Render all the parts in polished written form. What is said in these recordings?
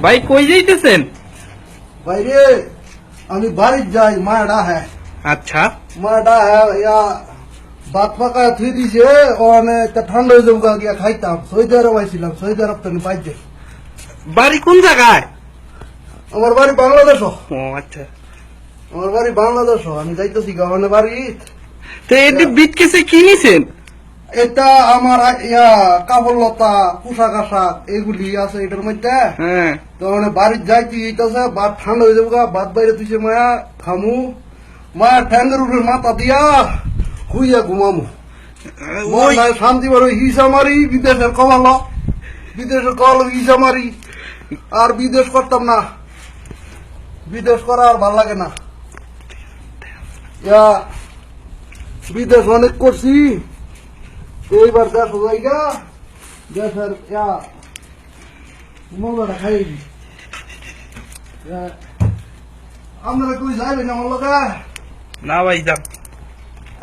ভাই কই যাইতেছেন? বাইরে আমি বাড়ি যাই, মাটা হ্যাঁ আচ্ছা, মাটা হ্যাঁ ইয়া ভাত পাকা থুই দিছে ওখানে ঠান্ডা হয়ে যাবো গিয়া খাইতাম। সৌদি আরব আইছিলাম, সৌদি আরব তো পাইছে। বাড়ি কোন জায়গায়? আমার বাড়ি বাংলাদেশ, ও আচ্ছা, আমার বাড়ি বাংলাদেশ। আমি যাইতেছি গাওয়ানে বাড়ি। তো এটি বিটকেসে কি নিছেন? এটা আমার ইয়া কাপড় লতা পোশাক আশাক এগুলি আছে এটার মধ্যে। হ্যাঁ, তো মানে বাড়ি যাইতে এইটাছে ভাত ঠান্ডা হয়ে যাবো গা, ভাত বাইরে তুইছে মায়া খামু, মায়া ঠ্যাঙ্গের উপরে মাথা দিয়া হুইয়া ঘুমামু। ওই শান্তি বড় হিসা মারি বিদেশের কমাল, বিদেশের কল হিসা মারি। আর বিদেশ করতাম না, বিদেশ করা আর ভাল লাগে না। ইয়া বিদেশ অনেক করছি, এইবার দেশ জায়গা দেশের ইয়া মঙ্গলটা খাই। আপনারা কই যাইবেন আমার লোক? না ভাই যান।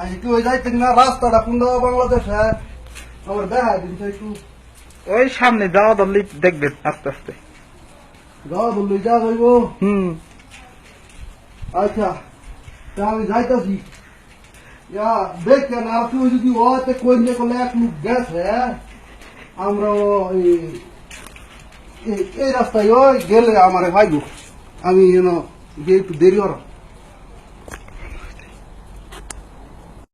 আজ কেউ যাইতেন না, রাস্তাটা কোন বাংলাদেশে আমার দেখা দিন তো একটু। ওই সামনে যাওয়া ধরলে দেখবেন আস্তে আস্তে। যাওয়া বললো যা যাইব। আচ্ছা তা আমি যাইতাছি। দেখেন আর কেউ যদি ওতে কই নিয়ে করলে এক লোক গেছে, আমরা এই রাস্তায় ওই গেলে আমার ভাইব। আমি গিয়ে একটু দেরি হলাম।